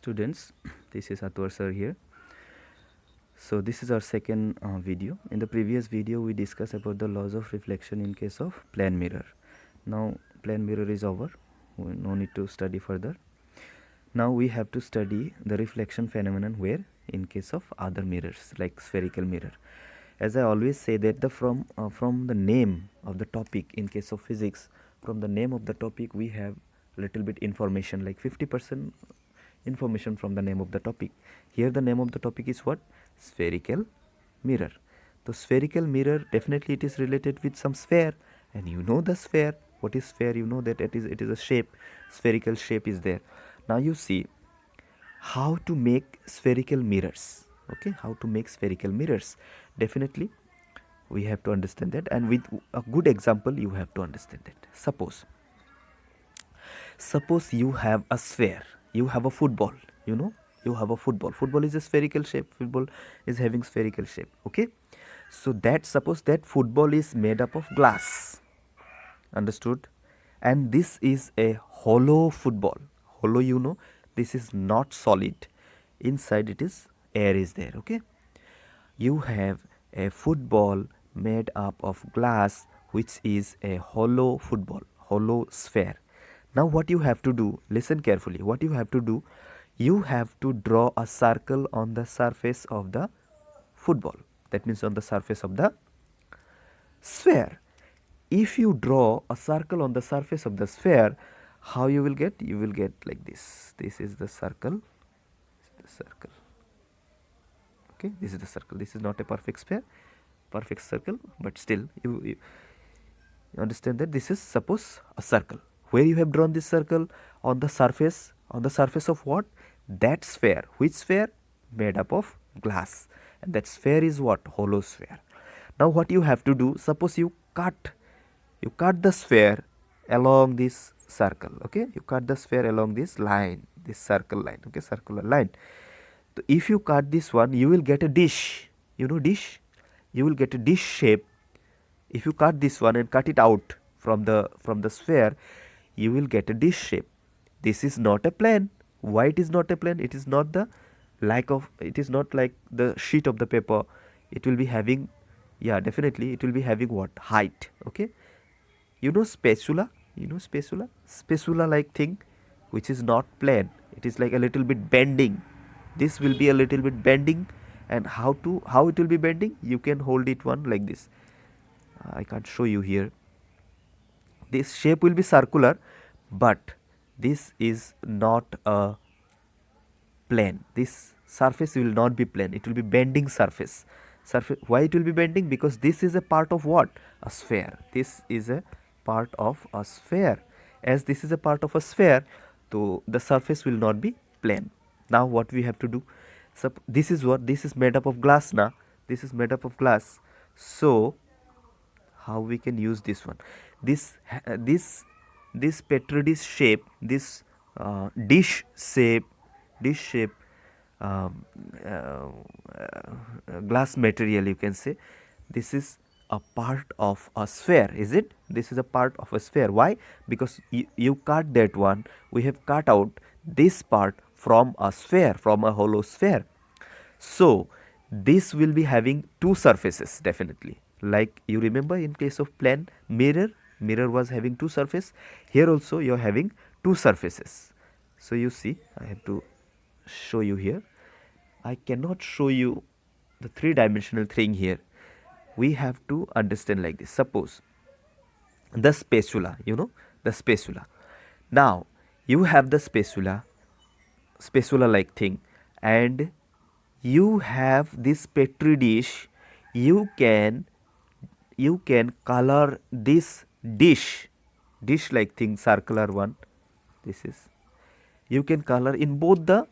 students, this is Atwar sir here. So this is our second video. In the previous video we discussed about the laws of reflection in case of plane mirror. Now plane mirror is over, no need to study further. Now we have to study the reflection phenomenon where in case of other mirrors like spherical mirror. As I always say that from the name of the topic in case of physics, from the name of the topic we have little bit information, like 50% information from the name of the topic. Here the name of the topic is what? Spherical mirror. So spherical mirror, definitely it is related with some sphere, and you know the sphere. What is sphere? You know that it is a shape, spherical shape is there. Now you see how to make spherical mirrors. Okay, how to make spherical mirrors. Definitely we have to understand that, and with a good example you have to understand that. Suppose you have a sphere, you have a football, you have a football is a spherical shape, football is having spherical shape. Okay, so that suppose that football is made up of glass, understood, and this is a hollow football. Hollow, this is not solid, inside it is air is there. Okay, you have a football made up of glass, which is a hollow football, hollow sphere. Now what you have to do, listen carefully, what you have to do, you have to draw a circle on the surface of the football, that means on the surface of the sphere. If you draw a circle on the surface of the sphere, how you will get? You will get like this. This is the circle. Okay, this is the circle. This is not a perfect sphere, perfect circle, but still you understand that this is suppose a circle. Where you have drawn this circle? On the surface of what? That sphere. Which sphere? Made up of glass, and that sphere is what? Hollow sphere. Now what you have to do, suppose you cut the sphere along this circle. Okay, you cut the sphere along this line, this circle line. Okay, circular line. So if you cut this one, you will get a dish. You know dish? You will get a dish shape. If you cut this one and cut it out from the sphere, you will get a dish shape. This is not a plane. Why it is not a plane? It is not like the sheet of the paper. It will be having, yeah, definitely it will be having what? Height. Okay, spatula, spatula like thing, which is not plane. It is like a little bit bending. This will be a little bit bending, and how it will be bending? You can hold it one like this. I can't show you here. This shape will be circular, but this is not a plane. This surface will not be plane. It will be bending surface. Why it will be bending? Because this is a part of what? A sphere. This is a part of a sphere. As this is a part of a sphere, so the surface will not be plane. Now what we have to do? This is what? This is made up of glass now. This is made up of glass. So how we can use this one? This petri dish shape, this dish shape, um, uh, glass material, you can say, this is a part of a sphere, is it? This is a part of a sphere. Why? Because you cut that one, we have cut out this part from a sphere, from a hollow sphere. So this will be having two surfaces, definitely. Like you remember in case of plane mirror was having two surfaces. Here also you are having two surfaces. So you see, I have to show you here. I cannot show you the three-dimensional thing here. We have to understand like this. Suppose the spatula, the spatula. Now you have the spatula like thing, and you have this petri dish. You can color this dish like thing, circular one. This is, you can color in both the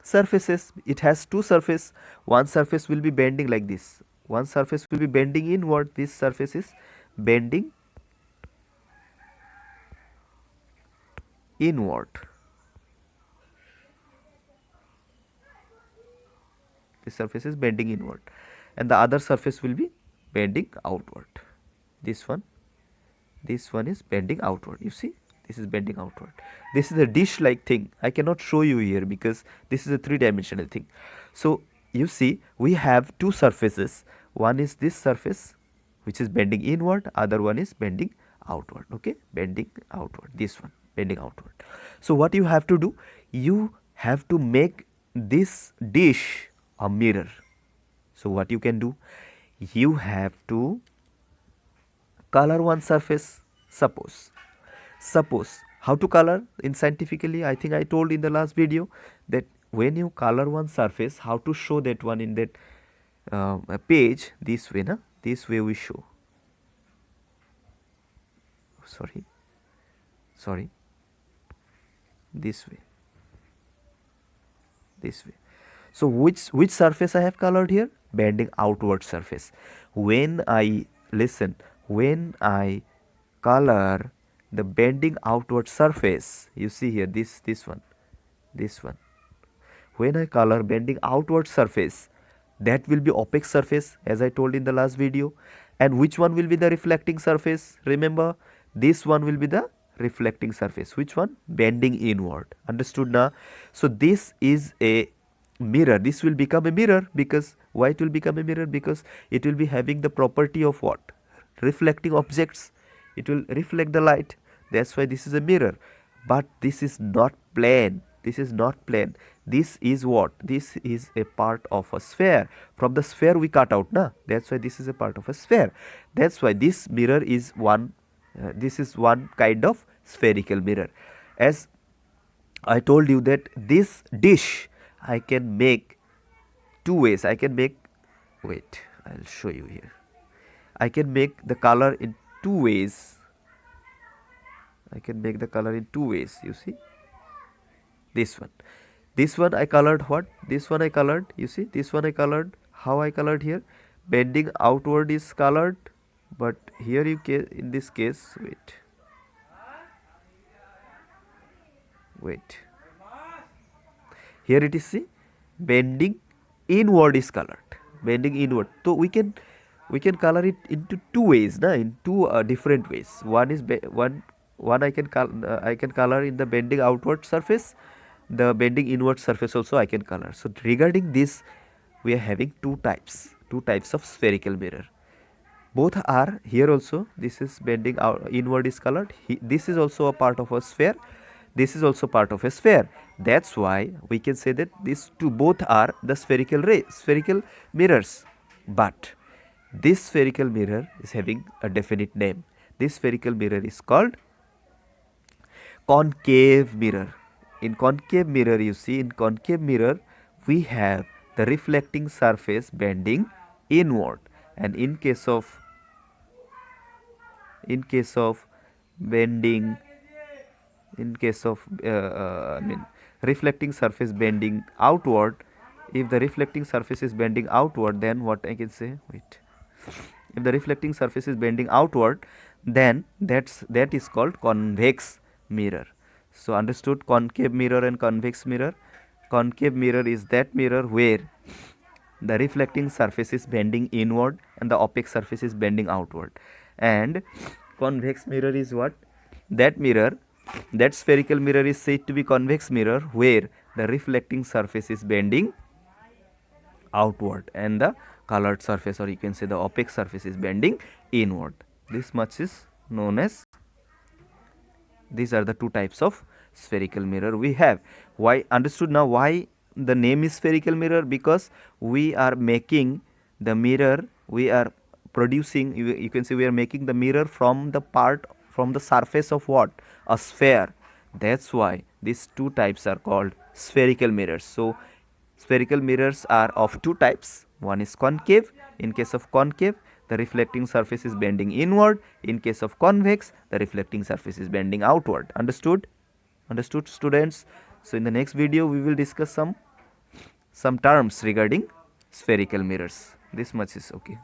surfaces. It has two surfaces. One surface will be bending like this, one surface will be bending inward, this surface is bending inward, this surface is bending inward, and the other surface will be bending outward. This one is bending outward, you see. This is bending outward. This is a dish like thing. I cannot show you here because this is a three-dimensional thing. So you see we have two surfaces. One is this surface which is bending inward, other one is bending outward. Okay, bending outward, this one bending outward. So what you have to do, you have to make this dish a mirror. So what you can do, you have to color one surface. Suppose how to color in scientifically, I think I told in the last video that when you color one surface, how to show that one in that page, this way, na? This way we show. Sorry, this way. So which surface I have colored here? Bending outward surface. When I color the bending outward surface, you see here this one. When I color bending outward surface, that will be opaque surface as I told in the last video. And which one will be the reflecting surface? Remember, this one will be the reflecting surface. Which one? Bending inward. Understood now? So this is a mirror. This will become a mirror. Because why it will become a mirror? Because it will be having the property of what? Reflecting objects. It will reflect the light. That's why this is a mirror. But this is not plane. This is what? This is a part of a sphere. From the sphere we cut out, na? That's why this is a part of a sphere. That's why this mirror is one. This is one kind of spherical mirror. As I told you that this dish I can make two ways. I can make. Wait, I'll show you here. I can make the color in two ways. You see, this one I colored what? This one I colored, you see, this one I colored. How I colored here? Bending outward is colored, but here in this case, wait. Here it is, see, bending inward is colored. Bending inward. So we can color it into two ways, na? In two different ways. One is one I can color in the bending outward surface. The bending inward surface also I can color. So regarding this, we are having two types of spherical mirror. Both are here also. This is bending inward is colored. This is also a part of a sphere. This is also part of a sphere. That's why we can say that these two both are the spherical mirrors. But this spherical mirror is having a definite name. This spherical mirror is called concave mirror. In concave mirror, you see, in concave mirror we have the reflecting surface bending inward, and in case of reflecting surface bending outward. If the reflecting surface is bending outward, then what I can say? If the reflecting surface is bending outward, then that is called convex mirror. So understood concave mirror and convex mirror. Concave mirror is that mirror where the reflecting surface is bending inward and the opaque surface is bending outward. And convex mirror is what? That spherical mirror is said to be convex mirror where the reflecting surface is bending outward and the colored surface, or you can say the opaque surface, is bending inward. This much is known as. These are the two types of spherical mirror we have. Why? Understood now why the name is spherical mirror? Because we are making the mirror, we are producing, you can say we are making the mirror from the surface of what? A sphere. That's why these two types are called spherical mirrors. So spherical mirrors are of two types. One is concave. In case of concave, the reflecting surface is bending inward. In case of convex, the reflecting surface is bending outward. Understood? Understood, students? So in the next video we will discuss some terms regarding spherical mirrors. This much is okay.